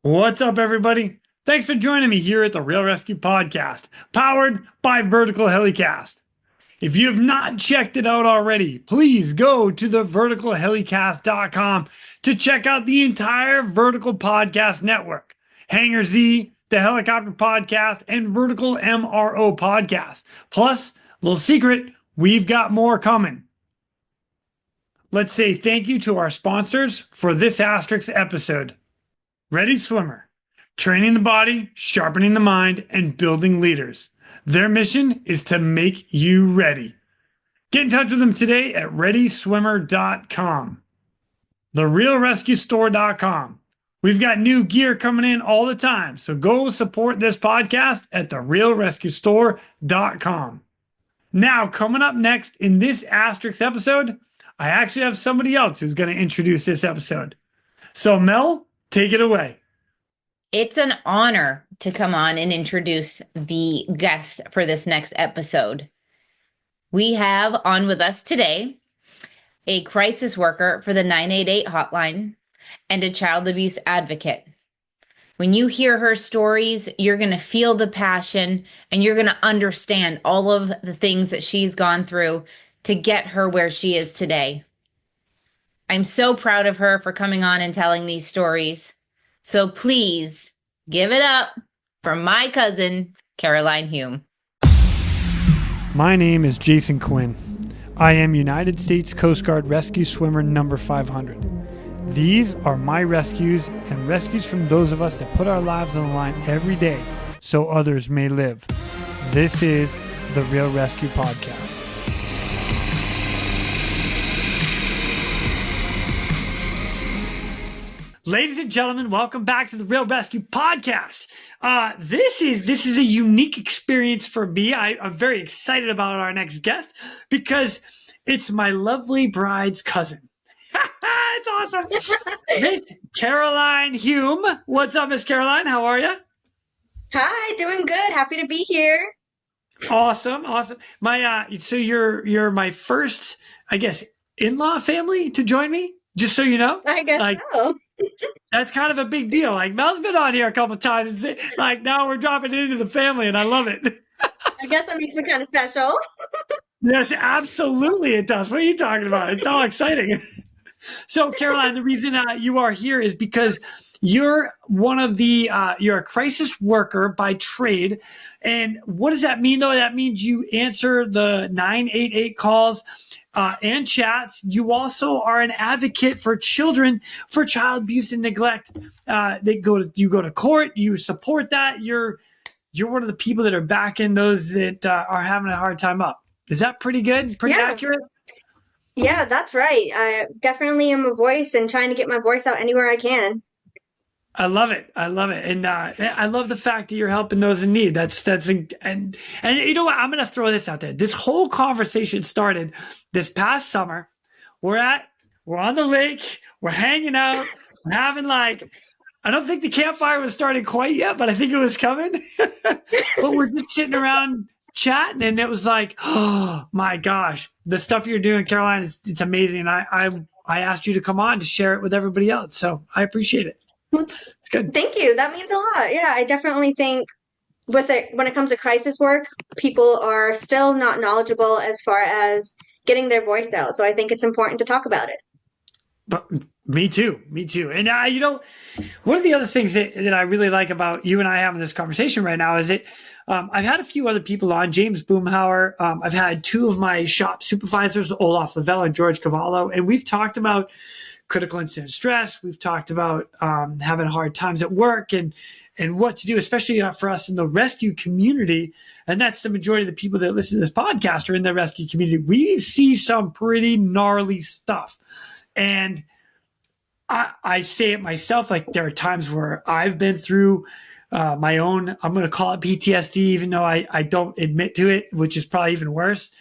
What's up, everybody? Thanks for joining me here at the Real ResQ Podcast, powered by Vertical Helicast. If you have not checked it out already, please go to the verticalhelicast.com to check out the entire Vertical Podcast Network. Hangar Z, the Helicopter Podcast, and Vertical MRO Podcast. Plus, little secret, we've got more coming. Let's say thank you to our sponsors for this ASTerisk episode. Ready Swimmer, training the body, sharpening the mind, and building leaders. Their mission is to make you ready. Get in touch with them today at readyswimmer.com. TheRealResQStore.com. We've got new gear coming in all the time, so go support this podcast at TheRealResQStore.com. Now, coming up next in this ASTerisk episode, I actually have somebody else who's going to introduce this episode. So, Mel, take it away. It's an honor to come on and introduce the guest for this next episode. We have on with us today a crisis worker for the 988 hotline and a child abuse advocate. When you hear her stories, you're going to feel the passion and you're going to understand all of the things that she's gone through to get her where she is today. I'm so proud of her for coming on and telling these stories. So please give it up for my cousin, Karaline Hume. My name is Jason Quinn. I am United States Coast Guard Rescue Swimmer number 500. These are my rescues and rescues from those of us that put our lives on the line every day so others may live. This is the Real ResQ Podcast. Ladies and gentlemen, welcome back to the Real ResQ Podcast. This is a unique experience for me. I'm very excited about our next guest because it's my lovely bride's cousin. It's awesome. Miss Karaline Hume. What's up, Miss Karaline? How are you? Hi, doing good. Happy to be here. Awesome. My so you're my first, I guess, in-law family to join me. Just so you know, I guess so. That's kind of a big deal. Like, Mel's been on here a couple of times. Like, now we're dropping into the family, and I love it. I guess that makes me kind of special. Yes, absolutely it does. What are you talking about? It's all exciting. So, Karaline, the reason you are here is because you're one of the, you're a crisis worker by trade. And what does that mean, though? That means you answer the 988 calls and chats. You also are an advocate for children for child abuse and neglect. You go to court, you support that. You're one of the people that are backing those that are having a hard time up. Is that pretty good? Pretty accurate? Yeah, that's right. I definitely am a voice and trying to get my voice out anywhere I can. I love it. And I love the fact that you're helping those in need. And you know what? I'm going to throw this out there. This whole conversation started this past summer. We're on the lake. We're hanging out. We're having I don't think the campfire was starting quite yet, but I think it was coming. But we're just sitting around chatting, and it was like, oh my gosh, the stuff you're doing, Karaline, it's amazing. And I asked you to come on to share it with everybody else. So I appreciate it. It's good. Thank you. That means a lot. Yeah, I definitely think when it comes to crisis work, people are still not knowledgeable as far as getting their voice out. So I think it's important to talk about it. But me too. And one of the other things that I really like about you and I having this conversation right now is that I've had a few other people on, James Boomhauer. I've had two of my shop supervisors, Olaf Lavelle and George Cavallo, and we've talked about critical incident stress. We've talked about having hard times at work and what to do, especially for us in the rescue community. And that's the majority of the people that listen to this podcast are in the rescue community. We see some pretty gnarly stuff. And I say it myself, like there are times where I've been through my own, I'm going to call it PTSD, even though I don't admit to it, which is probably even worse.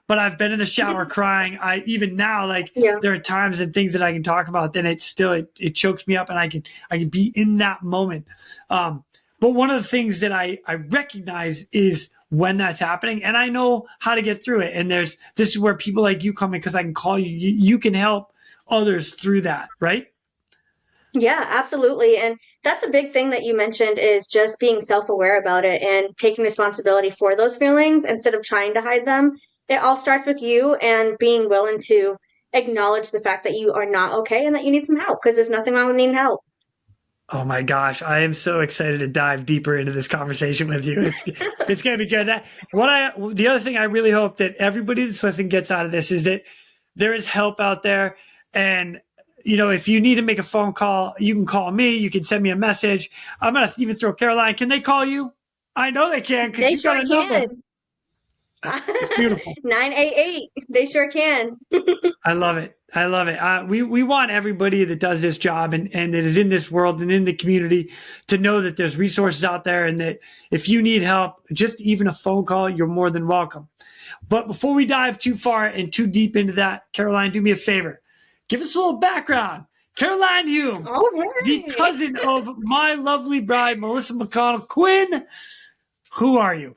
But I've been in the shower crying. Even now, there are times and things that I can talk about, then it chokes me up and I can be in that moment. But one of the things that I recognize is when that's happening, and I know how to get through it. And this is where people like you come in, because I can call you. You can help others through that, right? Yeah, absolutely. And that's a big thing that you mentioned is just being self-aware about it and taking responsibility for those feelings instead of trying to hide them. It all starts with you and being willing to acknowledge the fact that you are not okay and that you need some help because there's nothing wrong with needing help. Oh my gosh, I am so excited to dive deeper into this conversation with you. It's going to be good. The other thing I really hope that everybody that's listening gets out of this is that there is help out there. And if you need to make a phone call, you can call me. You can send me a message. I'm going to even throw Karaline. Can they call you? I know they can because They you sure got a number. can. It's beautiful. 988. They sure can. I love it. I love it. We want everybody that does this job and that is in this world and in the community to know that there's resources out there and that if you need help, just even a phone call, you're more than welcome. But before we dive too far and too deep into that, Karaline, do me a favor. Give us a little background. Karaline Hume, All right. the cousin of my lovely bride, Melissa McConnell Quinn. Who are you?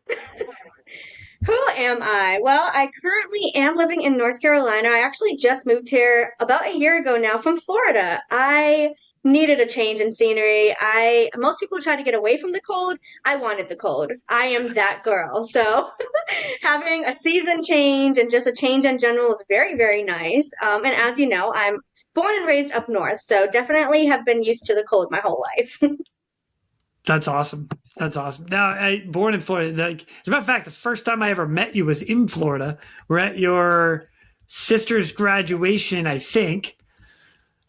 Who am I? Well, I currently am living in North Carolina. I actually just moved here about a year ago now from Florida. I needed a change in scenery. Most people try to get away from the cold. I wanted the cold. I am that girl. So having a season change and just a change in general is very, very nice. And as you know, I'm born and raised up north, so definitely have been used to the cold my whole life. That's awesome. That's awesome. Now, born in Florida. Like, as a matter of fact, the first time I ever met you was in Florida. We're at your sister's graduation, I think.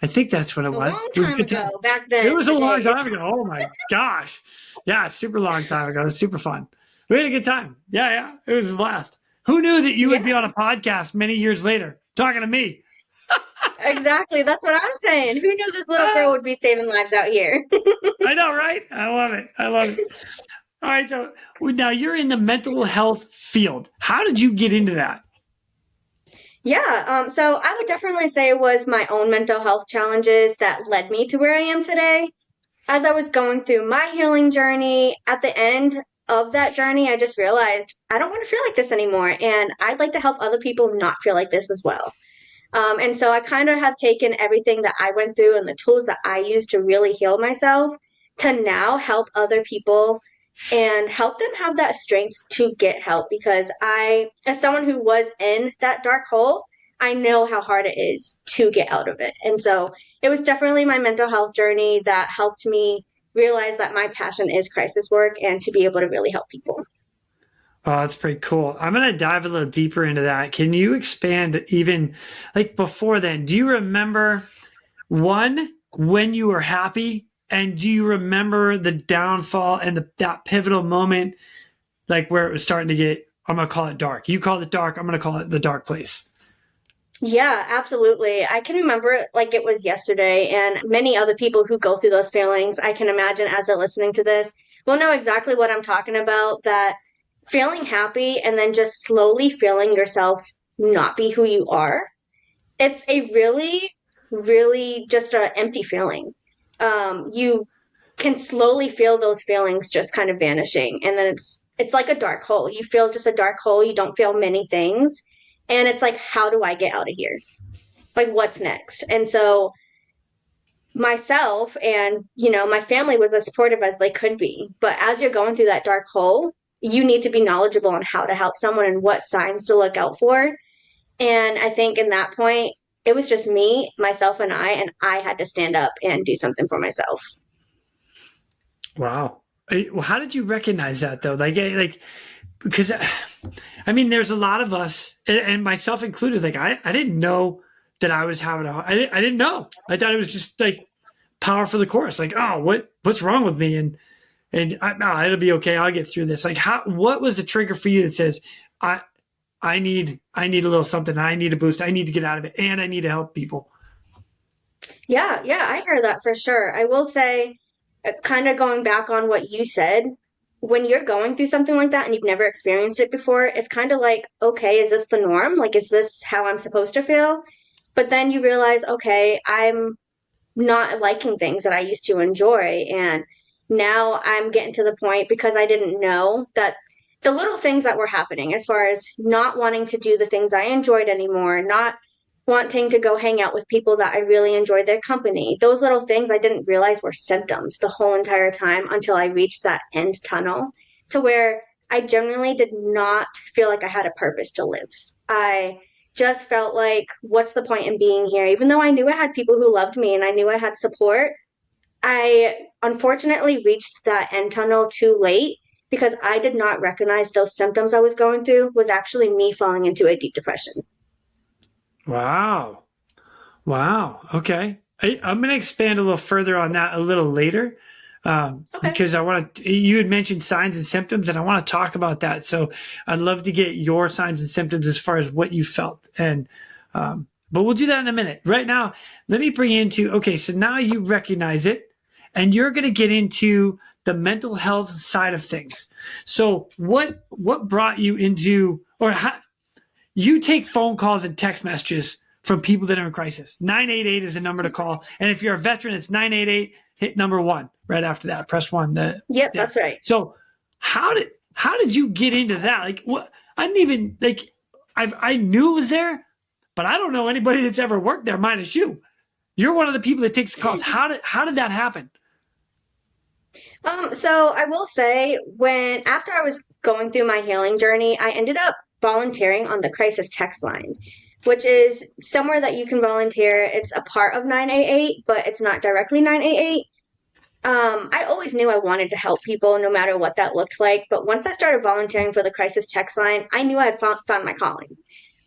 I think that's what it was. A long time ago, back then. It was a long time ago. Oh my gosh. Yeah, super long time ago. It was super fun. We had a good time. Yeah. It was a blast. Who knew that you would be on a podcast many years later talking to me? Exactly. That's what I'm saying. Who knew this little girl would be saving lives out here? I know, right? I love it. All right. So now you're in the mental health field. How did you get into that? Yeah. So I would definitely say it was my own mental health challenges that led me to where I am today. As I was going through my healing journey, at the end of that journey, I just realized I don't want to feel like this anymore. And I'd like to help other people not feel like this as well. And so I kind of have taken everything that I went through and the tools that I used to really heal myself to now help other people and help them have that strength to get help. Because as someone who was in that dark hole, I know how hard it is to get out of it. And so it was definitely my mental health journey that helped me realize that my passion is crisis work and to be able to really help people. Oh, that's pretty cool. I'm going to dive a little deeper into that. Can you expand even like before then? Do you remember when you were happy? And do you remember the downfall and that pivotal moment, like where it was starting to get, I'm going to call it dark. You call it dark. I'm going to call it the dark place. Yeah, absolutely. I can remember it like it was yesterday, and many other people who go through those feelings, I can imagine as they're listening to this, will know exactly what I'm talking about, that feeling happy and then just slowly feeling yourself not be who you are. It's a really, really just an empty feeling. You can slowly feel those feelings just kind of vanishing, and then it's like a dark hole. You feel just a dark hole. You don't feel many things. And it's like, how do I get out of here? Like, what's next? And so myself and, my family was as supportive as they could be. But as you're going through that dark hole, you need to be knowledgeable on how to help someone and what signs to look out for. And I think in that point, it was just me, myself, and I had to stand up and do something for myself. Wow. Well, how did you recognize that though? Because I mean, there's a lot of us and myself included. Like I didn't know that I was having I didn't know. I thought it was just like power for the course. Like, oh, what's wrong with me? And it'll be okay. I'll get through this. Like what was the trigger for you that says, I need a little something. I need a boost. I need to get out of it and I need to help people. Yeah, I heard that for sure. I will say, kind of going back on what you said, when you're going through something like that and you've never experienced it before, it's kind of like, okay, is this the norm? Like, is this how I'm supposed to feel? But then you realize, okay, I'm not liking things that I used to enjoy. And now I'm getting to the point, because I didn't know, that the little things that were happening as far as not wanting to do the things I enjoyed anymore, not wanting to go hang out with people that I really enjoyed their company. Those little things I didn't realize were symptoms the whole entire time until I reached that end tunnel to where I genuinely did not feel like I had a purpose to live. I just felt like, what's the point in being here? Even though I knew I had people who loved me and I knew I had support, I unfortunately reached that end tunnel too late because I did not recognize those symptoms I was going through was actually me falling into a deep depression. Wow. Wow. Okay. I'm going to expand a little further on that a little later. Because you had mentioned signs and symptoms, and I want to talk about that. So I'd love to get your signs and symptoms as far as what you felt. And, but we'll do that in a minute. Right now, let me bring you into, okay, so now you recognize it, and you're going to get into the mental health side of things. So what brought you into, or how, you take phone calls and text messages from people that are in crisis. 988 is the number to call. And if you're a veteran, it's 988, hit number 1 right after that. Press 1. Yep, that's right. So how did you get into that? Like, what? I didn't even, like, I knew it was there, but I don't know anybody that's ever worked there minus you. You're one of the people that takes calls. How did that happen? So I will say, after I was going through my healing journey, I ended up volunteering on the Crisis text line, which is somewhere that you can volunteer. It's a part of 988, but it's not directly 988. I always knew I wanted to help people no matter what that looked like. But once I started volunteering for the Crisis text line, I knew I had found my calling.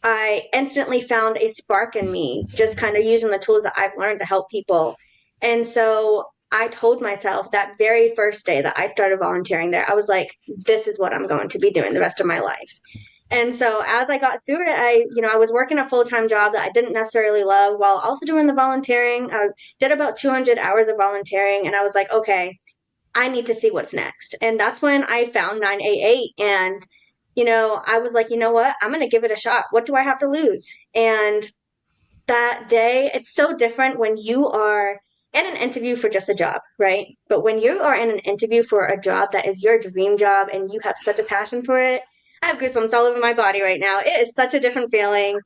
I instantly found a spark in me, just kind of using the tools that I've learned to help people. And so I told myself that very first day that I started volunteering there, I was like, this is what I'm going to be doing the rest of my life. And so as I got through it, I was working a full-time job that I didn't necessarily love while also doing the volunteering. I did about 200 hours of volunteering, and I was like, okay, I need to see what's next. And that's when I found 988. And, I was like, you know what? I'm going to give it a shot. What do I have to lose? And that day, it's so different when you are in an interview for just a job, right? But when you are in an interview for a job that is your dream job and you have such a passion for it, I have goosebumps all over my body right now. It is such a different feeling.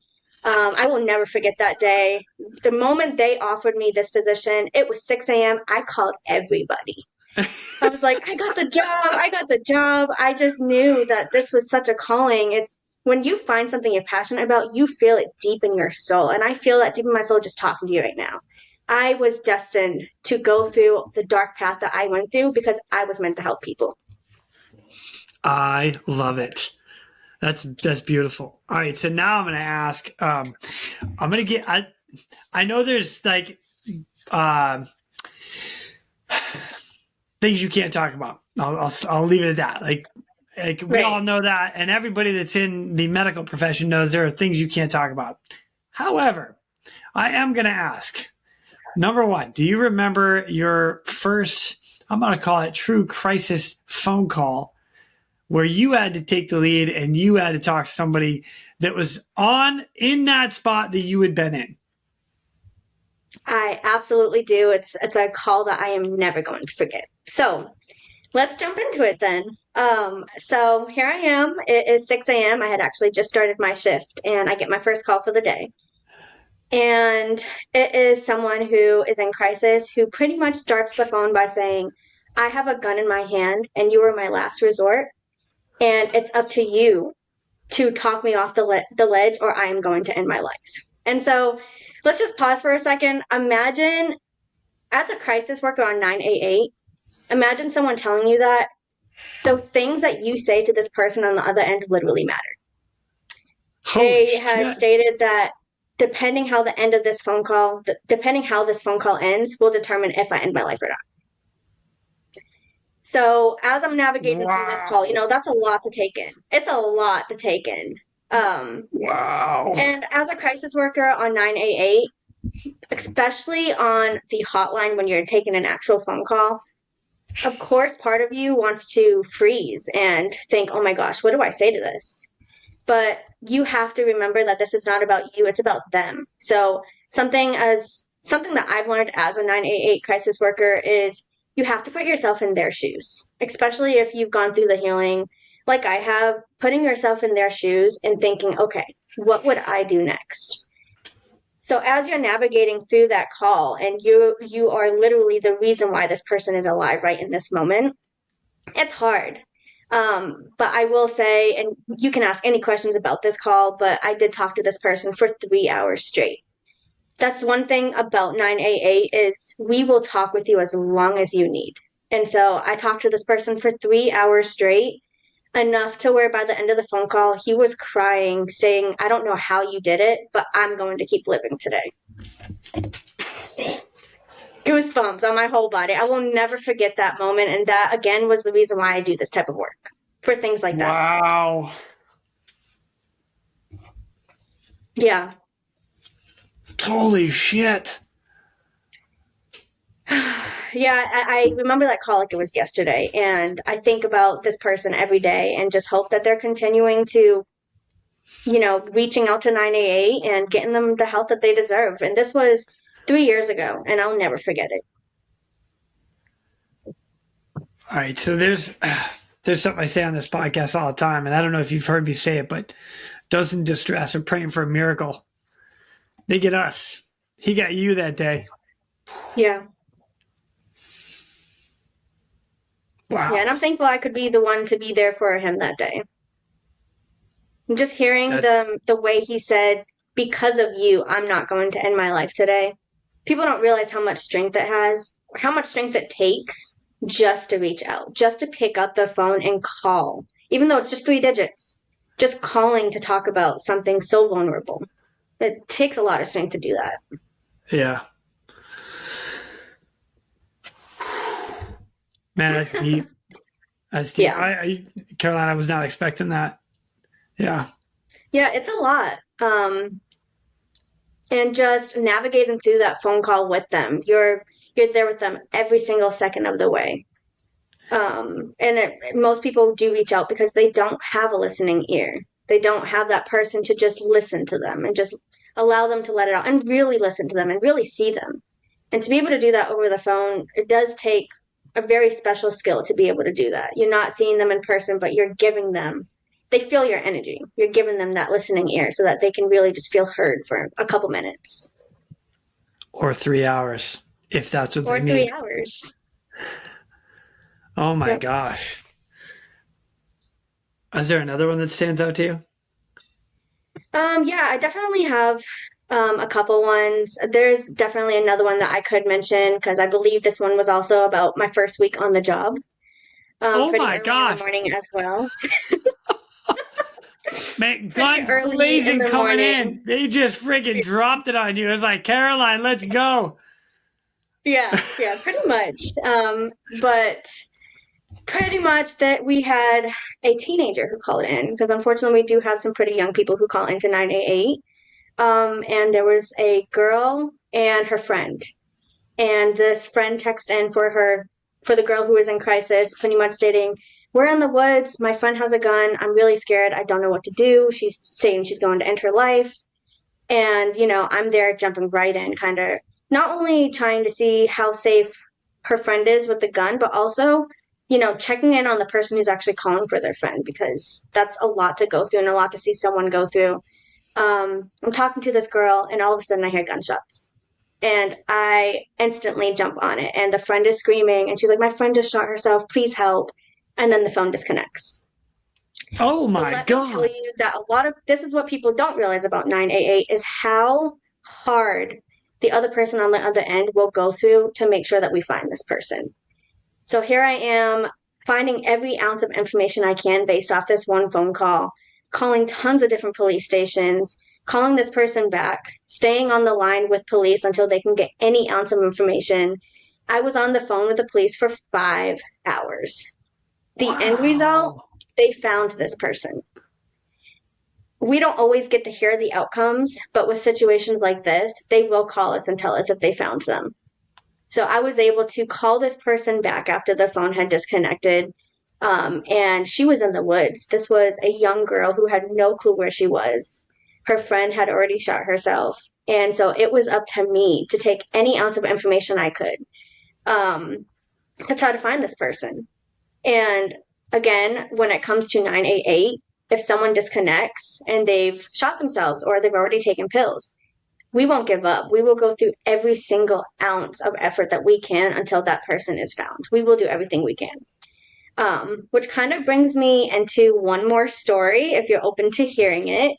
I will never forget that day. The moment they offered me this position, it was 6 a.m. I called everybody. I was like, I got the job. I just knew that this was such a calling. It's when you find something you're passionate about, you feel it deep in your soul. And I feel that deep in my soul just talking to you right now. I was destined to go through the dark path that I went through because I was meant to help people. I love it. That's beautiful. All right. So now I'm going to ask, I'm going to get, I know there's like, things you can't talk about. I'll leave it at that. Like we all know that. And everybody that's in the medical profession knows there are things you can't talk about. However, I am going to ask, number 1, do you remember your first, I'm going to call it true crisis phone call where you had to take the lead and you had to talk to somebody that was in that spot that you had been in? I absolutely do. It's a call that I am never going to forget. So let's jump into it then. So here I am. It is 6 a.m. I had actually just started my shift and I get my first call for the day. And it is someone who is in crisis who pretty much starts the phone by saying, I have a gun in my hand and you are my last resort. And it's up to you to talk me off the ledge or I am going to end my life. And so let's just pause for a second. Imagine, as a crisis worker on 988, imagine someone telling you that the things that you say to this person on the other end literally matter. They had stated that depending how this phone call ends will determine if I end my life or not. So as I'm navigating through this call, that's a lot to take in. It's a lot to take in. Wow. And as a crisis worker on 988, especially on the hotline when you're taking an actual phone call, of course, part of you wants to freeze and think, oh my gosh, what do I say to this? But you have to remember that this is not about you, it's about them. So something that I've learned as a 988 crisis worker is you have to put yourself in their shoes, especially if you've gone through the healing like I have, putting yourself in their shoes and thinking, okay, what would I do next? So as you're navigating through that call and you are literally the reason why this person is alive right in this moment, it's hard. But I will say, and you can ask any questions about this call, but I did talk to this person for 3 hours straight. That's one thing about 9AA is we will talk with you as long as you need. And so I talked to this person for 3 hours straight, enough to where by the end of the phone call, he was crying, saying, I don't know how you did it, but I'm going to keep living today. Goosebumps on my whole body. I will never forget that moment. And that, again, was the reason why I do this type of work, for things like that. Wow. Yeah. Holy shit. Yeah, I remember that call like it was yesterday. And I think about this person every day and just hope that they're continuing to, reaching out to 9AA and getting them the help that they deserve. And this was 3 years ago, and I'll never forget it. All right, so there's something I say on this podcast all the time, and I don't know if you've heard me say it, but those in distress are praying for a miracle. They get us. He got you that day. Yeah. Wow. Yeah, and I'm thankful I could be the one to be there for him that day. And just hearing the way he said, because of you, I'm not going to end my life today. People don't realize how much strength it has, how much strength it takes just to reach out, just to pick up the phone and call, even though it's just 3 digits, just calling to talk about something so vulnerable. It takes a lot of strength to do that. Yeah. Man, that's deep. That's deep. Yeah. Karaline, I was not expecting that. Yeah. Yeah, it's a lot. And just navigating through that phone call with them. You're there with them every single second of the way. Most people do reach out because they don't have a listening ear. They don't have that person to just listen to them and just allow them to let it out and really listen to them and really see them. And to be able to do that over the phone, it does take a very special skill to be able to do that. You're not seeing them in person, but you're giving them, they feel your energy. You're giving them that listening ear so that they can really just feel heard for a couple minutes. Or 3 hours, if that's what they need. Or 3 hours. Oh my gosh. Is there another one that stands out to you? Yeah, I definitely have a couple ones. There's definitely another one that I could mention because I believe this one was also about my first week on the job. Oh pretty my early gosh. in the morning as well. Man, guns blazing coming in. They just friggin' dropped it on you. It was like, Karaline, let's go. Yeah, pretty much. But pretty much that we had a teenager who called in because unfortunately we do have some pretty young people who call into 988. And there was a girl and her friend. And this friend texted in for the girl who was in crisis, pretty much stating, we're in the woods. My friend has a gun. I'm really scared. I don't know what to do. She's saying she's going to end her life. And, I'm there jumping right in, kind of not only trying to see how safe her friend is with the gun, but also, checking in on the person who's actually calling for their friend, because that's a lot to go through and a lot to see someone go through. I'm talking to this girl and all of a sudden I hear gunshots. And I instantly jump on it. And the friend is screaming and she's like, my friend just shot herself. Please help. And then the phone disconnects. Oh my God. Let me tell you that this is what people don't realize about 988 is how hard the other person on the other end will go through to make sure that we find this person. So here I am finding every ounce of information I can based off this one phone call, calling tons of different police stations, calling this person back, staying on the line with police until they can get any ounce of information. I was on the phone with the police for 5 hours. The end result, they found this person. We don't always get to hear the outcomes, but with situations like this, they will call us and tell us if they found them. So I was able to call this person back after the phone had disconnected, and she was in the woods. This was a young girl who had no clue where she was. Her friend had already shot herself, and so it was up to me to take any ounce of information I could to try to find this person. And again, when it comes to 988, if someone disconnects and they've shot themselves or they've already taken pills, we won't give up. We will go through every single ounce of effort that we can until that person is found. We will do everything we can. Which kind of brings me into one more story, if you're open to hearing it.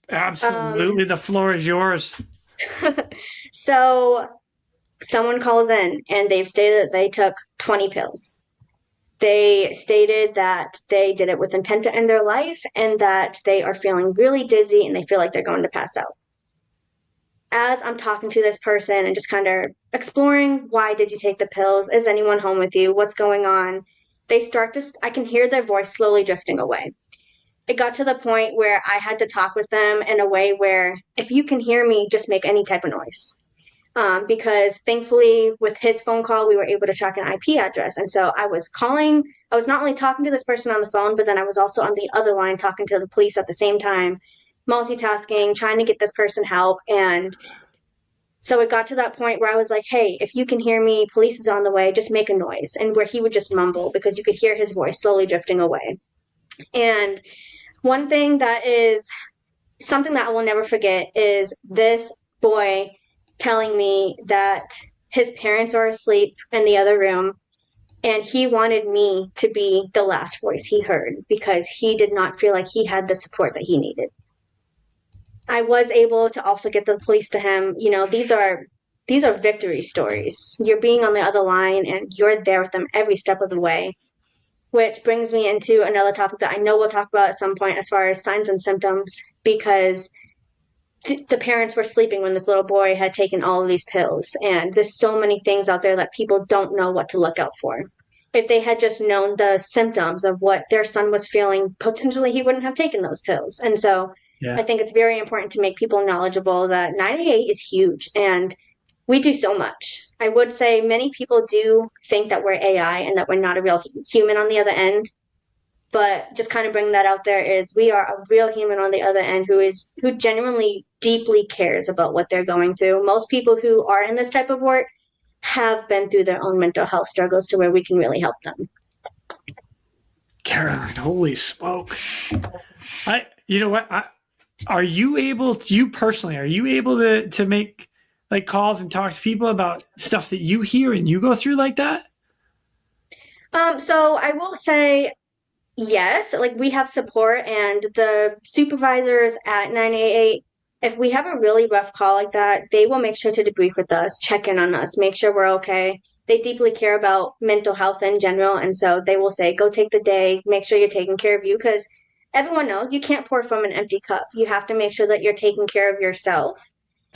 Absolutely. The floor is yours. So someone calls in and they've stated that they took 20 pills. They stated that they did it with intent to end their life and that they are feeling really dizzy and they feel like they're going to pass out. As I'm talking to this person and just kind of exploring, why did you take the pills? Is anyone home with you? What's going on? I can hear their voice slowly drifting away. It got to the point where I had to talk with them in a way where, if you can hear me, just make any type of noise. Because thankfully, with his phone call, we were able to track an IP address. And so I was not only talking to this person on the phone, but then I was also on the other line talking to the police at the same time, multitasking, trying to get this person help. And so it got to that point where I was like, hey, if you can hear me, police is on the way, just make a noise. And where he would just mumble because you could hear his voice slowly drifting away. And one thing that is something that I will never forget is this boy telling me that his parents are asleep in the other room and he wanted me to be the last voice he heard because he did not feel like he had the support that he needed. I was able to also get the police to him. You know, these are victory stories. You're being on the other line and you're there with them every step of the way, which brings me into another topic that I know we'll talk about at some point as far as signs and symptoms, because the parents were sleeping when this little boy had taken all of these pills. And there's so many things out there that people don't know what to look out for. If they had just known the symptoms of what their son was feeling, potentially he wouldn't have taken those pills. And so I think it's very important to make people knowledgeable that 988 is huge and we do so much. I would say many people do think that we're AI and that we're not a real human on the other end. But just kind of bringing that out there is we are a real human on the other end who genuinely deeply cares about what they're going through. Most people who are in this type of work have been through their own mental health struggles to where we can really help them. Karaline, holy smoke. You know what? Are you able to make like calls and talk to people about stuff that you hear and you go through like that? So I will say, yes, like we have support and the supervisors at 988, if we have a really rough call like that, they will make sure to debrief with us, check in on us, make sure we're okay. They deeply care about mental health in general. And so they will say, go take the day, make sure you're taking care of you, because everyone knows you can't pour from an empty cup. You have to make sure that you're taking care of yourself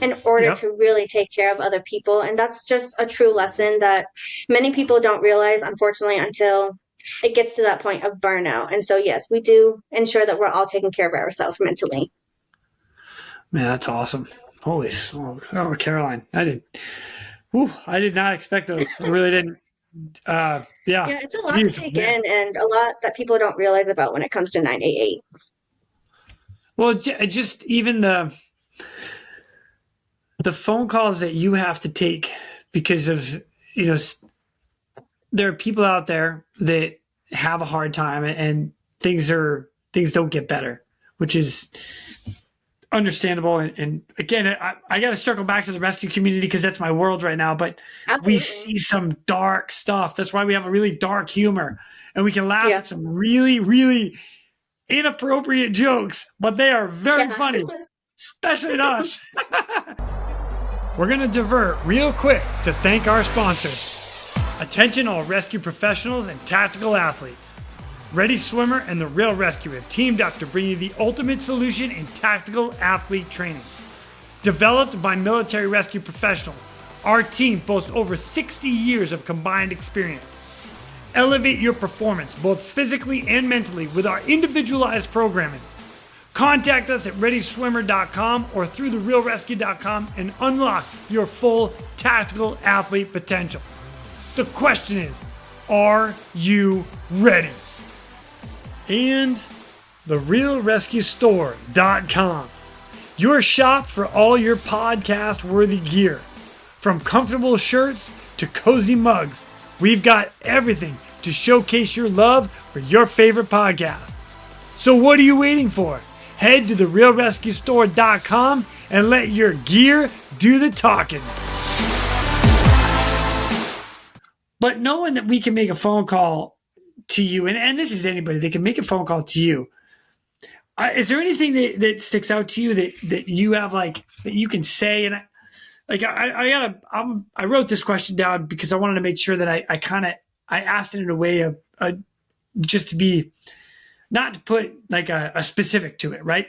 in order to really take care of other people. And that's just a true lesson that many people don't realize, unfortunately, until it gets to that point of burnout. And so, yes, we do ensure that we're all taking care of ourselves mentally. Man, that's awesome. Holy smoke. Oh, Karaline, I did not expect those. I really didn't. Yeah, it's a lot to take in and a lot that people don't realize about when it comes to 988. Well, just even the phone calls that you have to take because of, there are people out there that have a hard time and things don't get better, which is understandable. And again, I got to circle back to the rescue community because that's my world right now, but Absolutely. We see some dark stuff. That's why we have a really dark humor and we can laugh at some really, really inappropriate jokes, but they are very funny, especially to us. We're going to divert real quick to thank our sponsors. Attention all rescue professionals and tactical athletes. Ready Swimmer and the Real ResQ have teamed up to bring you the ultimate solution in tactical athlete training. Developed by military rescue professionals, our team boasts over 60 years of combined experience. Elevate your performance both physically and mentally with our individualized programming. Contact us at readyswimmer.com or through therealresq.com and unlock your full tactical athlete potential. The question is, are you ready? And therealresqstore.com, your shop for all your podcast-worthy gear. From comfortable shirts to cozy mugs, we've got everything to showcase your love for your favorite podcast. So what are you waiting for? Head to therealresqstore.com and let your gear do the talking. But knowing that we can make a phone call to you, and this is anybody, they can make a phone call to you. Is there anything that sticks out to you that you have, like, that you can say? And I wrote this question down because I wanted to make sure that I asked it in a way of just to be, not to put like a specific to it, right?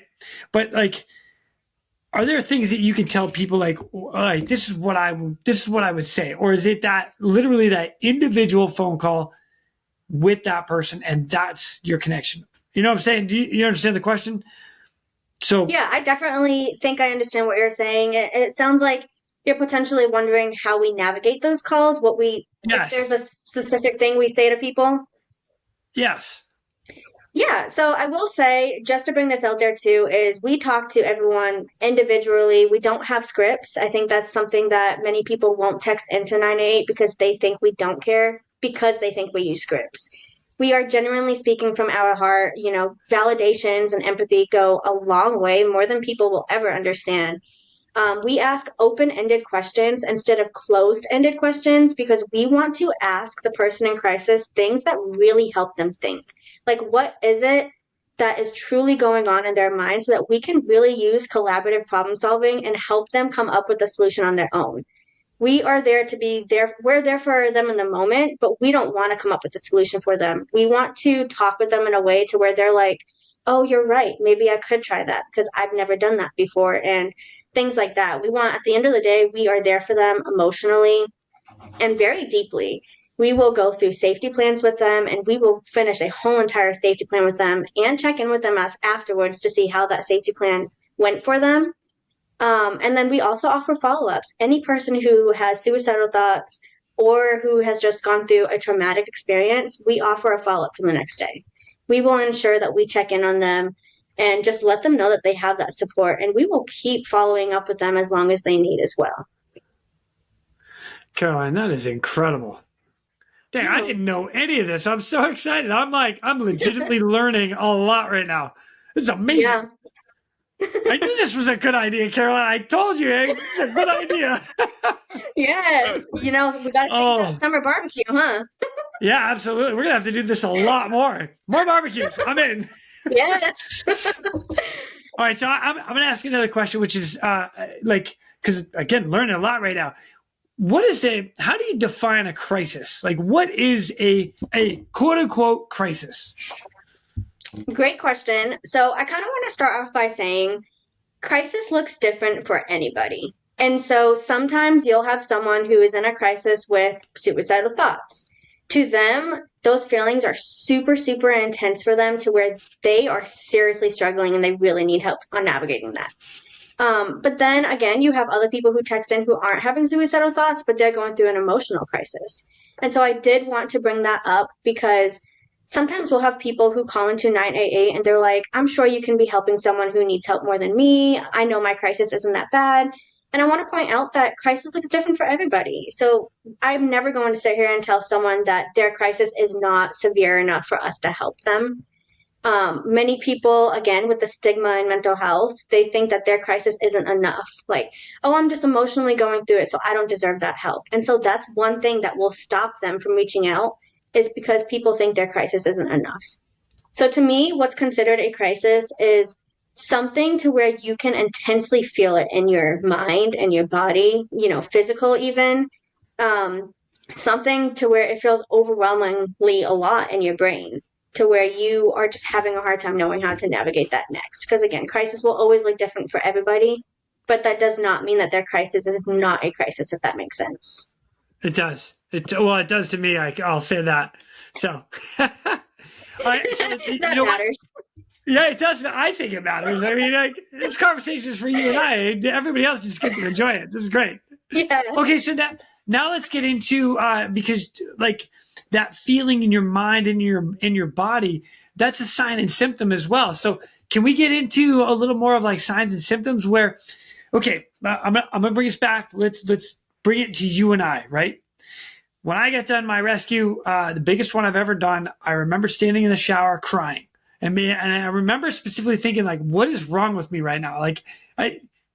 But like, are there things that you can tell people like, all right, this is what I would say, or is it that literally that individual phone call with that person and that's your connection? You know what I'm saying? Do you understand the question? So yeah, I definitely think I understand what you're saying. It sounds like you're potentially wondering how we navigate those calls. If there's a specific thing we say to people. Yes. Yeah, so I will say, just to bring this out there too, is we talk to everyone individually. We don't have scripts. I think that's something that many people won't text into 988 because they think we don't care, because they think we use scripts. We are genuinely speaking from our heart. Validations and empathy go a long way, more than people will ever understand. We ask open-ended questions instead of closed-ended questions because we want to ask the person in crisis things that really help them think. Like, what is it that is truly going on in their mind so that we can really use collaborative problem solving and help them come up with a solution on their own. We are there to be there. We're there for them in the moment, but we don't want to come up with a solution for them. We want to talk with them in a way to where they're like, oh, you're right. Maybe I could try that because I've never done that before. And things like that. At the end of the day, we are there for them emotionally and very deeply. We will go through safety plans with them, and we will finish a whole entire safety plan with them and check in with them afterwards to see how that safety plan went for them. And then we also offer follow-ups. Any person who has suicidal thoughts or who has just gone through a traumatic experience, we offer a follow-up for the next day. We will ensure that we check in on them and just let them know that they have that support. And we will keep following up with them as long as they need as well. Karaline, that is incredible. Dang, I didn't know any of this. I'm so excited. I'm legitimately learning a lot right now. This is amazing. Yeah. I knew this was a good idea, Karaline. I told you, it's a good idea. Yes. We got to take that summer barbecue, huh? Yeah, absolutely. We're going to have to do this a lot more. More barbecues. I'm in. Yes. All right. So I'm going to ask another question, which is because again, learning a lot right now. How do you define a crisis? Like, what is a quote unquote crisis? Great question. So I kind of want to start off by saying crisis looks different for anybody. And so sometimes you'll have someone who is in a crisis with suicidal thoughts. To them, those feelings are super, super intense for them to where they are seriously struggling and they really need help on navigating that. But then again, you have other people who text in who aren't having suicidal thoughts, but they're going through an emotional crisis. And so I did want to bring that up because sometimes we'll have people who call into 988 and they're like, I'm sure you can be helping someone who needs help more than me. I know my crisis isn't that bad. And I want to point out that crisis looks different for everybody. So I'm never going to sit here and tell someone that their crisis is not severe enough for us to help them. Many people, again, with the stigma in mental health, they think that their crisis isn't enough. Like, oh, I'm just emotionally going through it, so I don't deserve that help. And so that's one thing that will stop them from reaching out, is because people think their crisis isn't enough. So to me, what's considered a crisis is something to where you can intensely feel it in your mind and your body, physical even. Something to where it feels overwhelmingly a lot in your brain, to where you are just having a hard time knowing how to navigate that next. Because again, crisis will always look different for everybody, but that does not mean that their crisis is not a crisis, if that makes sense. It does. It does to me. I'll say that. So, all right, that matters. Yeah, it does. I think it matters. I mean, this conversation is for you and I. Everybody else just gets to enjoy it. This is great. Yeah. Okay, so now let's get into because that feeling in your mind and in your body, that's a sign and symptom as well. So can we get into a little more of signs and symptoms where, okay, I'm gonna bring us back. Let's bring it to you and I, right? When I got done my rescue, the biggest one I've ever done, I remember standing in the shower crying. And I remember specifically thinking, what is wrong with me right now?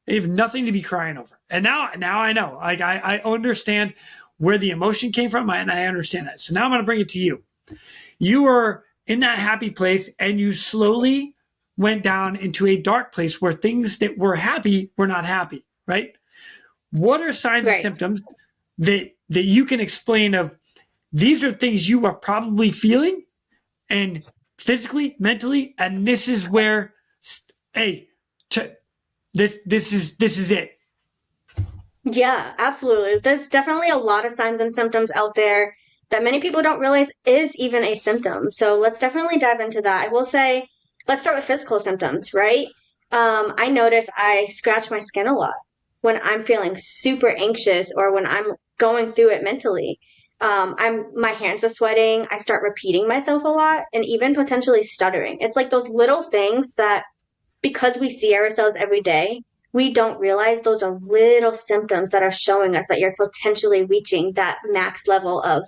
They have nothing to be crying over. And now I know. Like I understand where the emotion came from, and I understand that. So now I'm going to bring it to you. You were in that happy place, and you slowly went down into a dark place where things that were happy were not happy, right? What are signs and symptoms that you can explain of these are things you are probably feeling and physically, mentally, and this is where, hey, this is it. Yeah, absolutely. There's definitely a lot of signs and symptoms out there that many people don't realize is even a symptom. So let's definitely dive into that. I will say, let's start with physical symptoms, right? I notice I scratch my skin a lot when I'm feeling super anxious or when I'm going through it mentally. My hands are sweating. I start repeating myself a lot and even potentially stuttering. It's like those little things that because we see ourselves every day, we don't realize those are little symptoms that are showing us that you're potentially reaching that max level of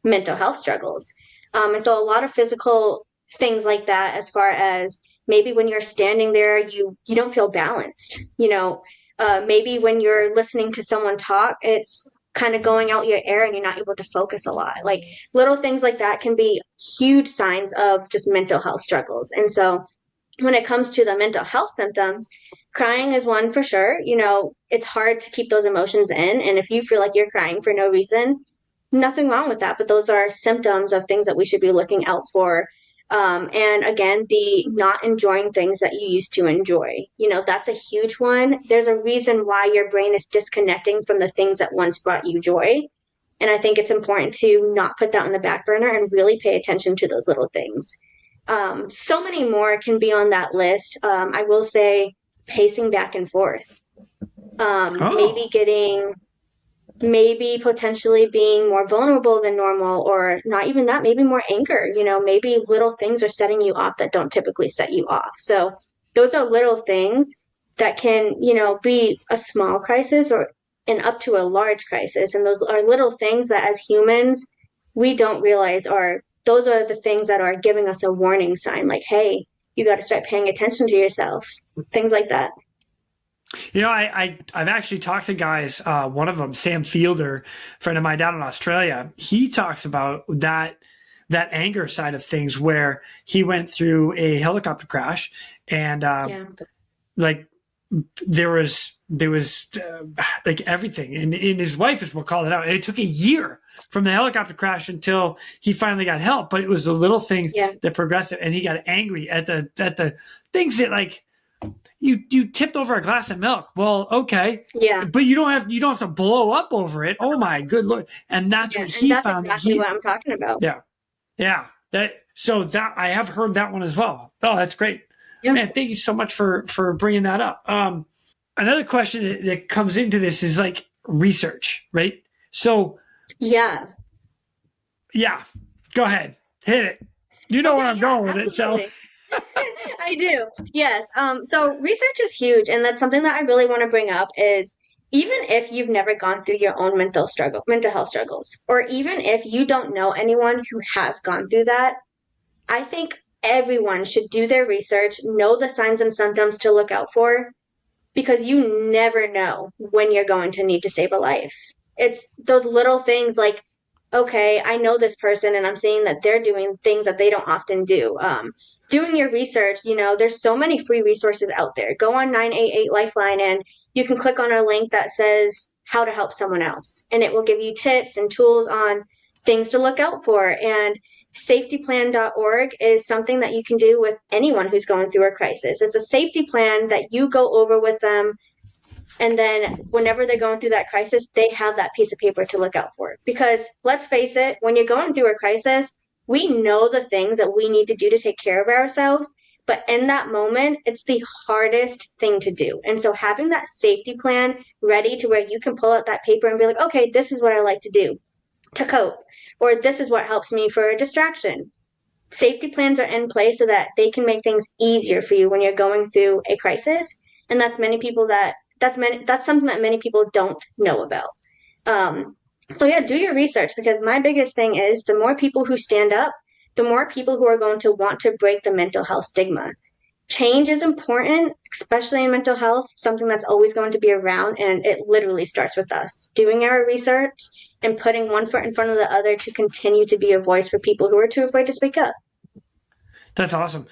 mental health struggles. And so a lot of physical things like that, as far as maybe when you're standing there, you don't feel balanced. Maybe when you're listening to someone talk, it's kind of going out your air and you're not able to focus a lot. Like little things like that can be huge signs of just mental health struggles. And so when it comes to the mental health symptoms, crying is one for sure. It's hard to keep those emotions in. And if you feel like you're crying for no reason, nothing wrong with that. But those are symptoms of things that we should be looking out for. And again, the not enjoying things that you used to enjoy. That's a huge one. There's a reason why your brain is disconnecting from the things that once brought you joy. And I think it's important to not put that on the back burner and really pay attention to those little things. So many more can be on that list. I will say pacing back and forth. Maybe potentially being more vulnerable than normal, or not even that, maybe more anger. Maybe little things are setting you off that don't typically set you off. So those are little things that can, be a small crisis and up to a large crisis. And those are little things that as humans, we don't realize those are the things that are giving us a warning sign, like, hey, you got to start paying attention to yourself, things like that. I've actually talked to guys, one of them, Sam Fielder, a friend of mine down in Australia. He talks about that anger side of things where he went through a helicopter crash and like there was like everything. And his wife is what called it out. And it took a year from the helicopter crash until he finally got help. But it was the little things that progressed. And he got angry at the things that like, you tipped over a glass of milk. Well, okay. Yeah. But you don't have to blow up over it. Oh my good Lord. And that's what he found. That's exactly what I'm talking about. Yeah. Yeah. So I have heard that one as well. Oh, that's great. Yeah. Man, thank you so much for bringing that up. Another question that comes into this is like research, right? So yeah. Go ahead. Hit it. You know where I'm going with absolutely. it. So I do. Yes. So research is huge. And that's something that I really want to bring up is even if you've never gone through your own mental health struggles, or even if you don't know anyone who has gone through that, I think everyone should do their research, know the signs and symptoms to look out for, because you never know when you're going to need to save a life. It's those little things like, okay, I know this person and I'm seeing that they're doing things that they don't often do. Doing your research, there's so many free resources out there. Go on 988 Lifeline and you can click on a link that says how to help someone else. And it will give you tips and tools on things to look out for. And safetyplan.org is something that you can do with anyone who's going through a crisis. It's a safety plan that you go over with them. And then whenever they're going through that crisis, they have that piece of paper to look out for. Because let's face it, when you're going through a crisis, we know the things that we need to do to take care of ourselves. But in that moment, it's the hardest thing to do. And so having that safety plan ready to where you can pull out that paper and be like, okay, this is what I like to do to cope, or this is what helps me for a distraction. Safety plans are in place so that they can make things easier for you when you're going through a crisis. And that's something that many people don't know about. So do your research, because my biggest thing is the more people who stand up, the more people who are going to want to break the mental health stigma. change is important, especially in mental health, something that's always going to be around. And it literally starts with us doing our research and putting one foot in front of the other to continue to be a voice for people who are too afraid to speak up. That's awesome.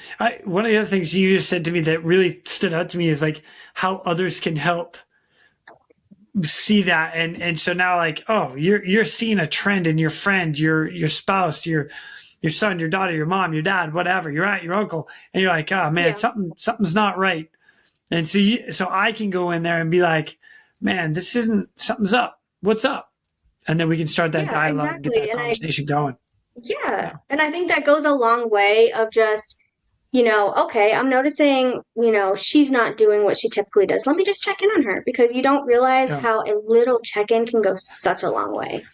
One of the other things you just said to me that really stood out to me is like how others can help see that. And so now like, oh, you're seeing a trend in your friend, your spouse, your son, your daughter, your mom, your dad, whatever, your aunt, your uncle, and you're like, oh man, something's not right. And so I can go in there and be like, man, this isn't, something's up. What's up? And then we can start that dialogue, exactly. get that conversation going. Yeah. And I think that goes a long way of just, okay, I'm noticing, she's not doing what she typically does. Let me just check in on her, because you don't realize how a little check-in can go such a long way.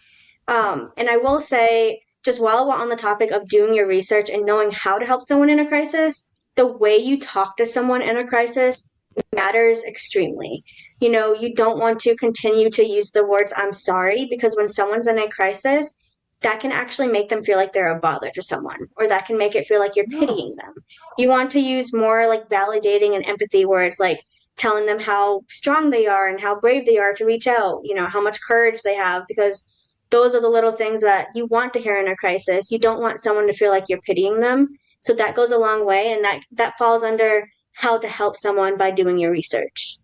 And I will say, just while we're on the topic of doing your research and knowing how to help someone in a crisis, the way you talk to someone in a crisis matters extremely. You don't want to continue to use the words "I'm sorry," because when someone's in a crisis, that can actually make them feel like they're a bother to someone, or that can make it feel like you're pitying them. You want to use more like validating and empathy words, like telling them how strong they are and how brave they are to reach out, how much courage they have, because those are the little things that you want to hear in a crisis. You don't want someone to feel like you're pitying them. So that goes a long way, and that falls under how to help someone by doing your research.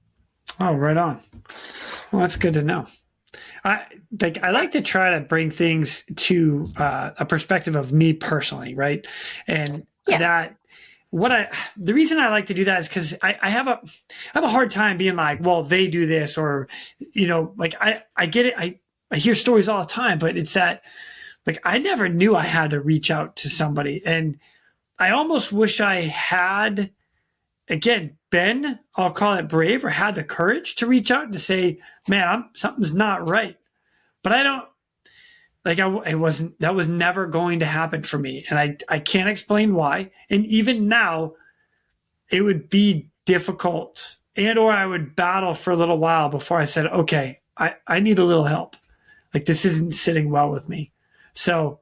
Oh, right on. Well, that's good to know. I like to try to bring things to a perspective of me personally, right? And the reason I like to do that is because I have a hard time being like, well, they do this, or like I get it. I hear stories all the time, but it's that like I never knew I had to reach out to somebody, and I almost wish I had, again, been, I'll call it brave, or had the courage to reach out and to say, man, something's not right. But I don't, like, that was never going to happen for me. And I can't explain why. And even now, it would be difficult, or I would battle for a little while before I said, okay, I need a little help. Like, this isn't sitting well with me. So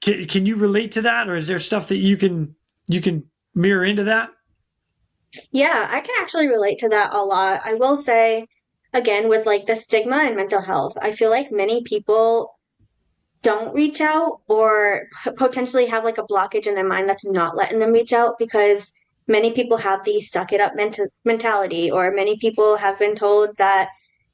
can you relate to that? Or is there stuff that you can mirror into that? Yeah, I can actually relate to that a lot. I will say, again, with like the stigma in mental health, I feel like many people don't reach out, or potentially have like a blockage in their mind that's not letting them reach out, because many people have the suck it up mentality, or many people have been told that,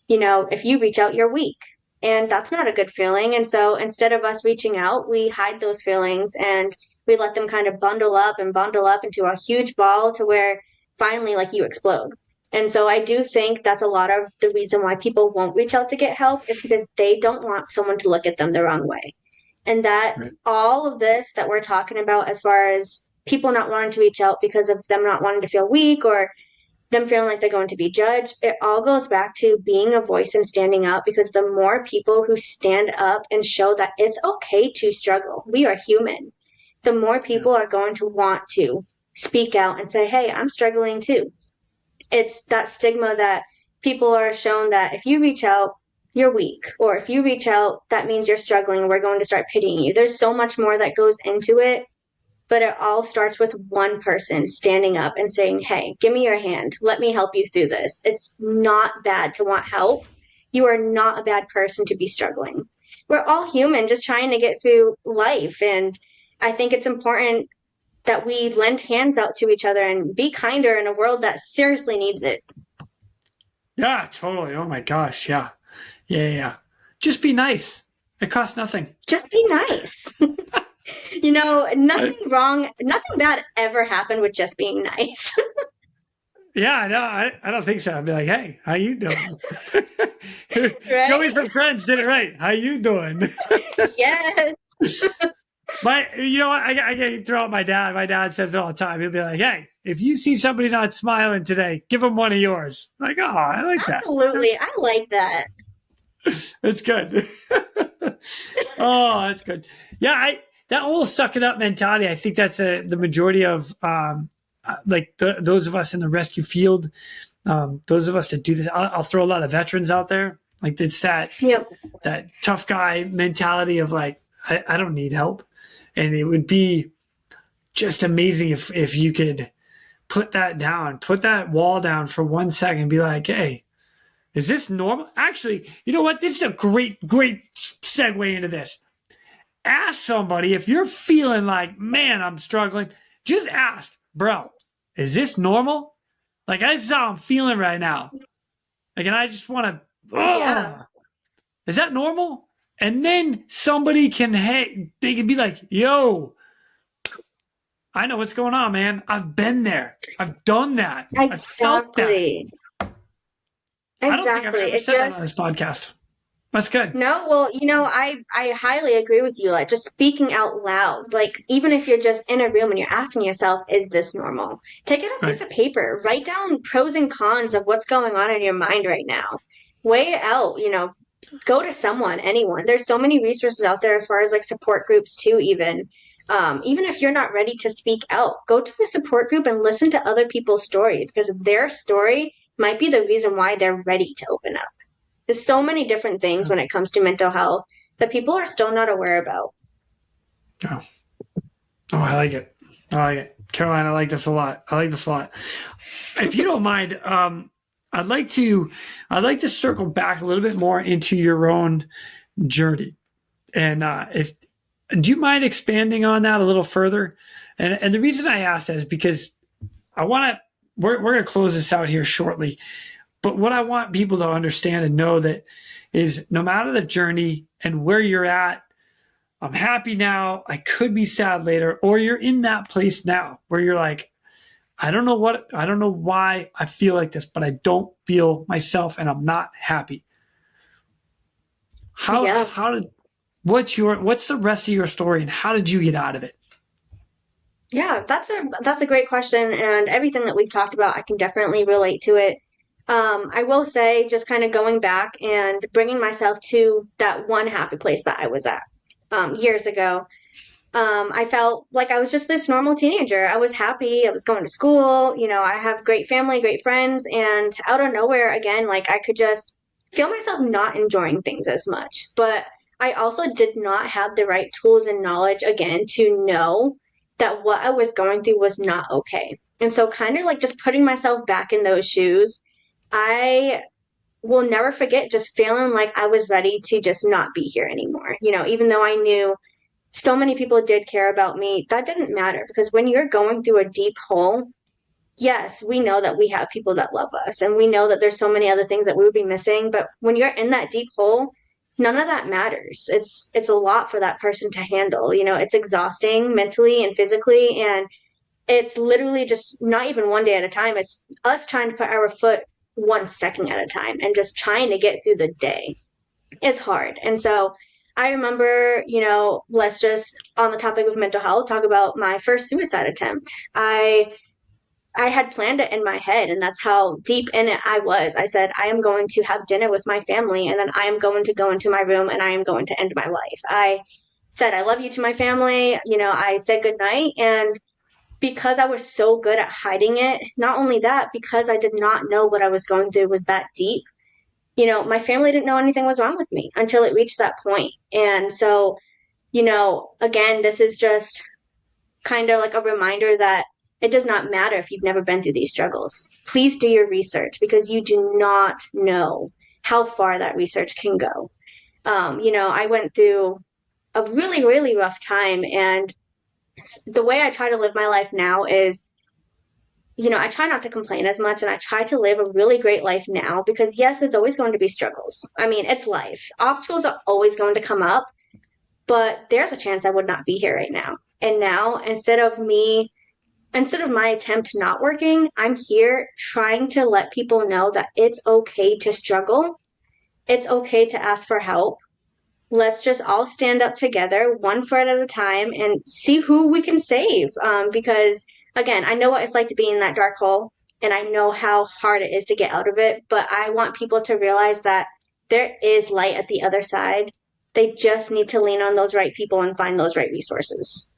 if you reach out, you're weak. And that's not a good feeling. And so instead of us reaching out, we hide those feelings and we let them kind of bundle up into a huge ball to where finally, like, you explode. And so I do think that's a lot of the reason why people won't reach out to get help, is because they don't want someone to look at them the wrong way. And that all of this that we're talking about, as far as people not wanting to reach out because of them not wanting to feel weak, or them feeling like they're going to be judged, it all goes back to being a voice and standing up, because the more people who stand up and show that it's okay to struggle, we are human, the more people are going to want to speak out and say, hey, I'm struggling too. It's that stigma that people are shown that if you reach out, you're weak, or if you reach out, that means you're struggling, and we're going to start pitying you. There's so much more that goes into it, but it all starts with one person standing up and saying, hey, give me your hand. Let me help you through this. It's not bad to want help. You are not a bad person to be struggling. We're all human, just trying to get through life. And I think it's important that we lend hands out to each other and be kinder in a world that seriously needs it. Yeah, totally. Oh my gosh. Yeah. Yeah. Just be nice. It costs nothing. Just be nice. Nothing wrong, nothing bad ever happened with just being nice. Yeah, no, I don't think so. I'd be like, hey, how you doing? Right? Joey from Friends did it right. How you doing? Yes. I got to throw out my dad. My dad says it all the time. He'll be like, hey, if you see somebody not smiling today, give them one of yours. I'm like, oh, I like that. Absolutely. I like that. It's good. Oh, that's good. Yeah, that whole suck it up mentality, I think that's the majority of those of us in the rescue field, those of us that do this. I'll throw a lot of veterans out there. Like, it's that tough guy mentality of like, I don't need help. And it would be just amazing if you could put that down, put that wall down for 1 second, be like, hey, is this normal? Actually, you know what? This is a great segue into this. Ask somebody if you're feeling like, man, I'm struggling. Just ask, bro, is this normal? Like, this is how I'm feeling right now. Like, and I just want to, Yeah. Is that normal? And then somebody can, they can be like, yo, I know what's going on, man. I've been there. I've done that. Exactly. I've felt that. I don't think I've ever said that on this podcast. That's good. No, well, I highly agree with you. Like, just speaking out loud, like, even if you're just in a room and you're asking yourself, is this normal? Take it on a piece of paper, write down pros and cons of what's going on in your mind right now. Weigh it out, go to someone, anyone. There's so many resources out there as far as like support groups too, even if you're not ready to speak out, go to a support group and listen to other people's stories, because their story might be the reason why they're ready to open up. There's so many different things when it comes to mental health that people are still not aware about. Oh, I like it. Karaline, I like this a lot. If you don't mind, I'd like to circle back a little bit more into your own journey. And do you mind expanding on that a little further? And the reason I ask that is because we're going to close this out here shortly. But what I want people to understand and know that is, no matter the journey and where you're at, I'm happy now, I could be sad later, or you're in that place now where you're like, I don't know why I feel like this, but I don't feel myself and I'm not happy. What's the rest of your story and how did you get out of it? Yeah, that's a great question, and everything that we've talked about, I can definitely relate to it. I will say, just kind of going back and bringing myself to that one happy place that I was at years ago. I felt like I was just this normal teenager. I was happy. I was going to school. I have great family, great friends, and out of nowhere, again, like, I could just feel myself not enjoying things as much. But I also did not have the right tools and knowledge, again, to know that what I was going through was not okay. And so, kind of like just putting myself back in those shoes, I will never forget just feeling like I was ready to just not be here anymore. Even though I knew so many people did care about me, that didn't matter, because when you're going through a deep hole, yes, we know that we have people that love us, and we know that there's so many other things that we would be missing. But when you're in that deep hole, none of that matters. It's a lot for that person to handle. It's exhausting mentally and physically, and it's literally just not even one day at a time. It's us trying to put our foot 1 second at a time and just trying to get through the day. It's hard. And so I remember, let's just, on the topic of mental health, talk about my first suicide attempt. I had planned it in my head, and that's how deep in it I was. I said, I am going to have dinner with my family, and then I am going to go into my room and I am going to end my life. I said, I love you to my family. I said goodnight. And because I was so good at hiding it, not only that, because I did not know what I was going through was that deep, my family didn't know anything was wrong with me until it reached that point. And so, again, this is just kind of like a reminder that it does not matter if you've never been through these struggles. Please do your research, because you do not know how far that research can go. I went through a really, really rough time, and the way I try to live my life now is, I try not to complain as much, and I try to live a really great life now, because yes, there's always going to be struggles. I mean, it's life. Obstacles are always going to come up, but there's a chance I would not be here right now. And now, instead of my attempt not working, I'm here trying to let people know that it's okay to struggle. It's okay to ask for help. Let's just all stand up together, one foot at a time, and see who we can save. Because, again, I know what it's like to be in that dark hole, and I know how hard it is to get out of it. But I want people to realize that there is light at the other side. They just need to lean on those right people and find those right resources.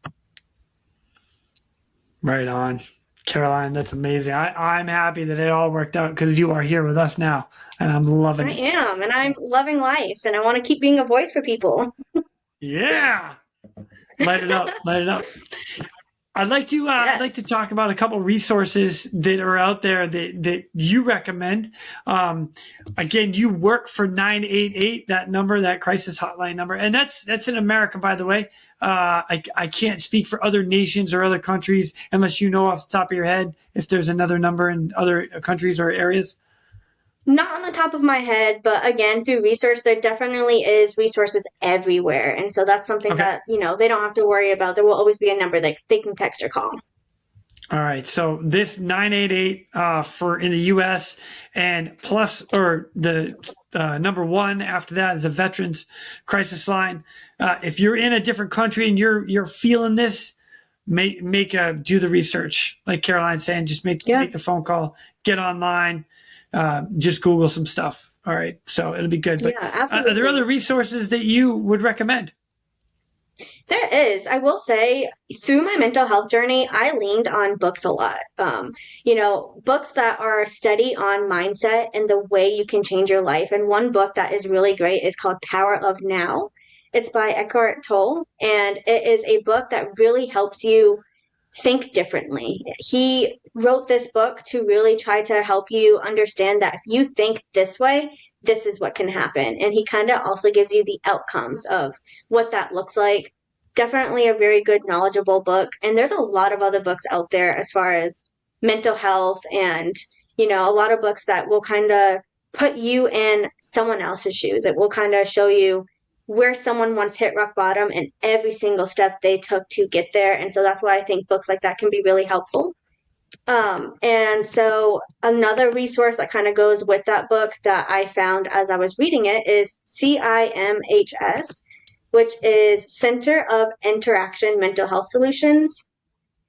Right on. Karaline, that's amazing. I'm happy that it all worked out, because you are here with us now, and I'm loving it. I am, and I'm loving life, and I want to keep being a voice for people. Yeah. Light it up. I'd like to I'd like to talk about a couple resources that are out there that you recommend. Again, you work for 988, that number, that crisis hotline number, and that's in America, by the way. I can't speak for other nations or other countries unless you know off the top of your head if there's another number in other countries or areas. Not on the top of my head, but again, through research, there definitely is resources everywhere. And so that's something that, they don't have to worry about. There will always be a number that they can text or call. All right. So this 988 for in the U.S. and plus, or the number one after that is a Veterans Crisis Line. If you're in a different country and you're feeling this, do the research. Like Karaline's saying, just make the phone call, get online. Just Google some stuff. All right. So it'll be good. But absolutely. Are there other resources that you would recommend? There is. I will say, through my mental health journey, I leaned on books a lot. Books that are a study on mindset and the way you can change your life. And one book that is really great is called Power of Now. It's by Eckhart Tolle, and it is a book that really helps you think differently. He wrote this book to really try to help you understand that if you think this way, this is what can happen. And he kind of also gives you the outcomes of what that looks like. Definitely a very good, knowledgeable book. And there's a lot of other books out there as far as mental health and, a lot of books that will kind of put you in someone else's shoes. It will kind of show you where someone once hit rock bottom and every single step they took to get there. And so that's why I think books like that can be really helpful. And so another resource that kind of goes with that book that I found as I was reading it is CIMHS, which is Center of Interaction Mental Health Solutions.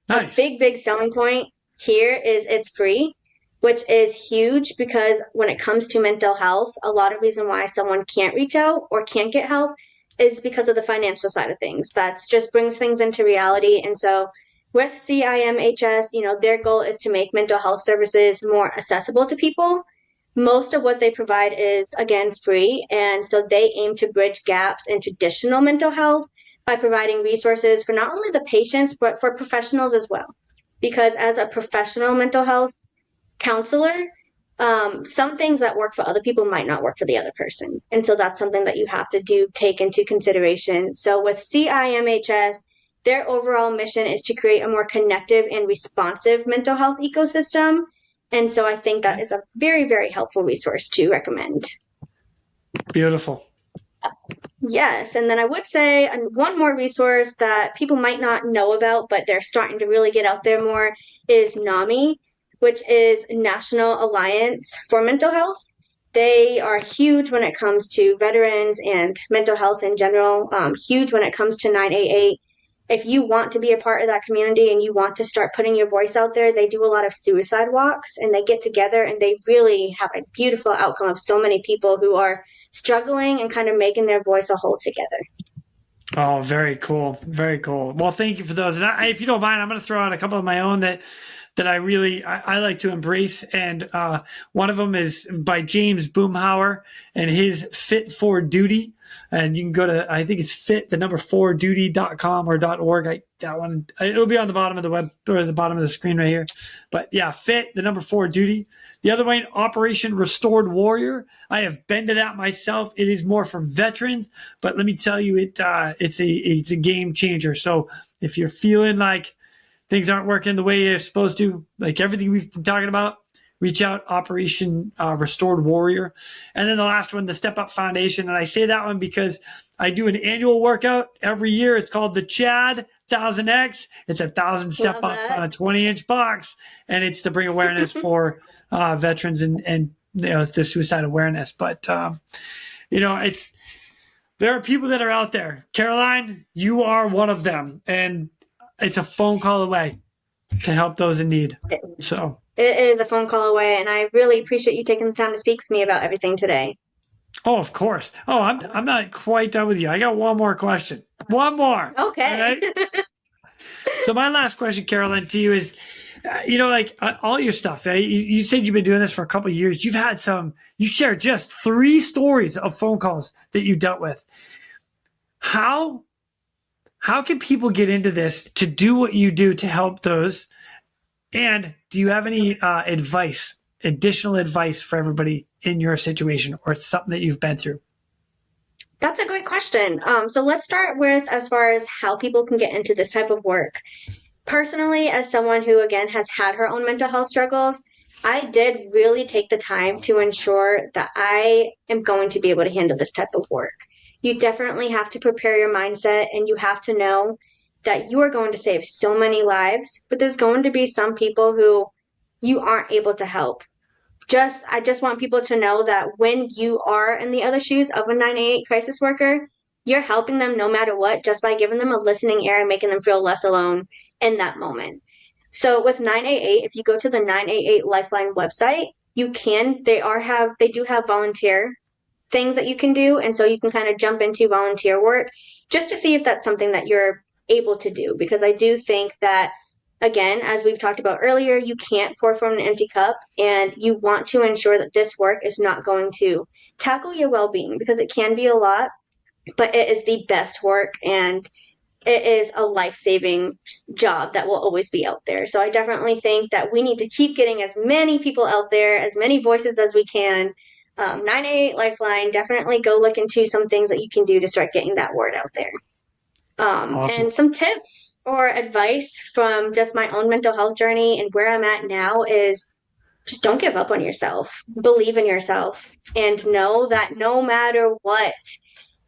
Nice. A big selling point here is it's free, which is huge because when it comes to mental health, a lot of reason why someone can't reach out or can't get help is because of the financial side of things. That just brings things into reality. And so with CIMHS, their goal is to make mental health services more accessible to people. Most of what they provide is, again, free. And so they aim to bridge gaps in traditional mental health by providing resources for not only the patients, but for professionals as well. Because as a professional mental health counselor, some things that work for other people might not work for the other person. And so that's something that you have to take into consideration. So with CIMHS, their overall mission is to create a more connective and responsive mental health ecosystem. And so I think that is a very, very helpful resource to recommend. Beautiful. Yes. And then I would say one more resource that people might not know about, but they're starting to really get out there more is NAMI, which is National Alliance for Mental Health. They are huge when it comes to veterans and mental health in general, huge when it comes to 988. If you want to be a part of that community and you want to start putting your voice out there, they do a lot of suicide walks and they get together and they really have a beautiful outcome of so many people who are struggling and kind of making their voice a whole together. Oh, very cool. Very cool. Well, thank you for those. And if you don't mind, I'm going to throw out a couple of my own that I really like to embrace. And one of them is by James Boomhauer and his Fit for Duty. And you can go to, I think it's fit4duty.com or .org. That one, it'll be on the bottom of the web or the bottom of the screen right here. But yeah, Fit4 Duty. The other one, Operation Restored Warrior. I have been to that myself. It is more for veterans, but let me tell you, it's a game changer. So if you're feeling like things aren't working the way they're supposed to, like everything we've been talking about, reach out, Operation Restored Warrior. And then the last one, the Step Up Foundation. And I say that one because I do an annual workout every year. It's called the Chad 1000X. It's 1,000 step ups on a 20-inch box. And it's to bring awareness for veterans and the suicide awareness. But, there are people that are out there. Karaline, you are one of them. And it's a phone call away to help those in need. So it is a phone call away, and I really appreciate you taking the time to speak with me about everything today. Oh, of course. Oh, I'm not quite done with you. I got one more question. One more. Okay. Right? So my last question, Karaline, to you is, all your stuff. You said you've been doing this for a couple of years. You shared just 3 stories of phone calls that you dealt with. How how can people get into this to do what you do to help those? And do you have any additional advice for everybody in your situation, or it's something that you've been through? That's a great question. So let's start with as far as how people can get into this type of work. Personally, as someone who, again, has had her own mental health struggles, I did really take the time to ensure that I am going to be able to handle this type of work. You definitely have to prepare your mindset, and you have to know that you are going to save so many lives, but there's going to be some people who you aren't able to help. I just want people to know that when you are in the other shoes of a 988 crisis worker, you're helping them no matter what, just by giving them a listening ear and making them feel less alone in that moment. So with 988, if you go to the 988 Lifeline website, they do have volunteer things that you can do. And so you can kind of jump into volunteer work just to see if that's something that you're able to do. Because I do think that, again, as we've talked about earlier, you can't pour from an empty cup, and you want to ensure that this work is not going to tackle your well-being, because it can be a lot, but it is the best work, and it is a life-saving job that will always be out there. So I definitely think that we need to keep getting as many people out there, as many voices as we can. 988 Lifeline, definitely go look into some things that you can do to start getting that word out there. Awesome. And some tips or advice from just my own mental health journey and where I'm at now is just don't give up on yourself. Believe in yourself, and know that no matter what,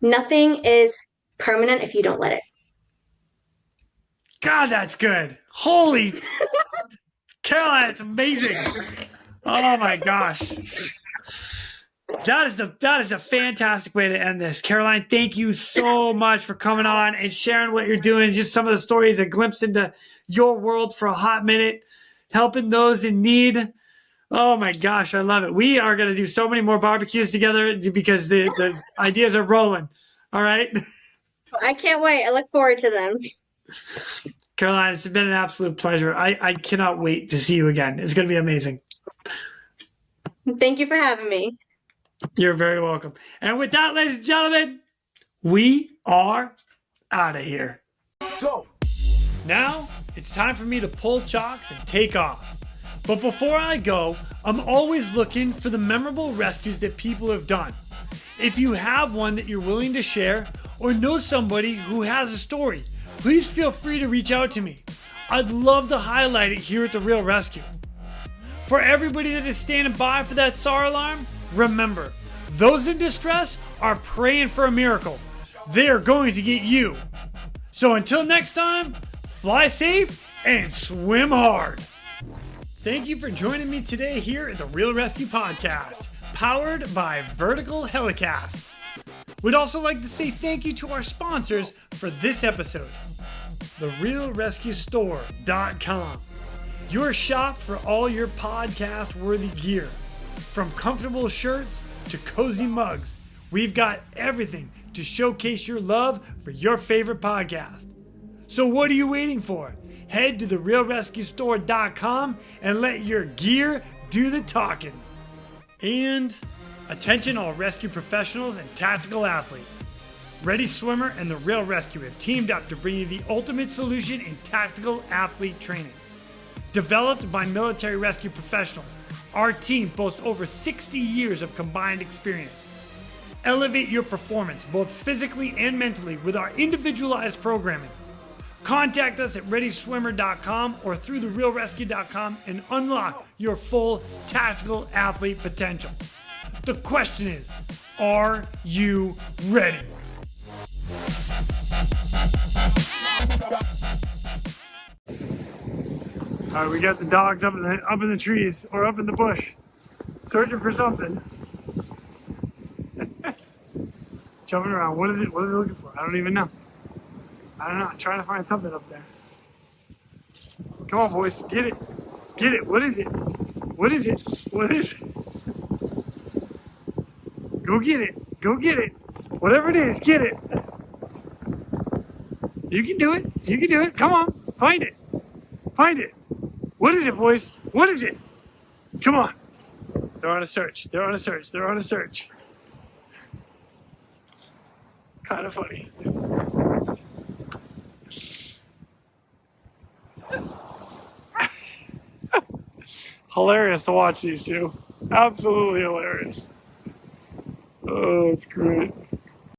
nothing is permanent if you don't let it. God, that's good. Holy Karaline, it's amazing. Oh my gosh. That is a fantastic way to end this. Karaline, thank you so much for coming on and sharing what you're doing. Just some of the stories, a glimpse into your world for a hot minute, helping those in need. Oh my gosh, I love it. We are going to do so many more barbecues together because the ideas are rolling. All right. I can't wait. I look forward to them. Karaline, it's been an absolute pleasure. I cannot wait to see you again. It's going to be amazing. Thank you for having me. You're very welcome. And with that, ladies and gentlemen, we are out of here. Go. Now, it's time for me to pull chocks and take off. But before I go, I'm always looking for the memorable rescues that people have done. If you have one that you're willing to share, or know somebody who has a story, please feel free to reach out to me. I'd love to highlight it here at the Real ResQ. For everybody that is standing by for that SAR alarm, remember, those in distress are praying for a miracle. They are going to get you. So until next time, fly safe and swim hard. Thank you for joining me today here at the Real ResQ Podcast, powered by Vertical Helicast. We'd also like to say thank you to our sponsors for this episode, therealresqstore.com. Your shop for all your podcast-worthy gear. From comfortable shirts to cozy mugs, we've got everything to showcase your love for your favorite podcast. So what are you waiting for? Head to therealresqstore.com and let your gear do the talking. And attention all rescue professionals and tactical athletes. Ready Swimmer and the Real ResQ have teamed up to bring you the ultimate solution in tactical athlete training. Developed by military rescue professionals, our team boasts over 60 years of combined experience. Elevate your performance both physically and mentally with our individualized programming. Contact us at ReadySwimmer.com or through TheRealResQ.com and unlock your full tactical athlete potential. The question is, are you ready? All right, we got the dogs up in the trees or up in the bush, searching for something. Jumping around. What are they looking for? I don't even know. I don't know. I'm trying to find something up there. Come on, boys. Get it. Get it. What is it? What is it? What is it? Go get it. Go get it. Whatever it is, get it. You can do it. You can do it. Come on. Find it. Find it. What is it, boys? What is it? Come on. They're on a search. They're on a search. They're on a search. Kind of funny. hilarious to watch these two. Absolutely hilarious. Oh, it's great.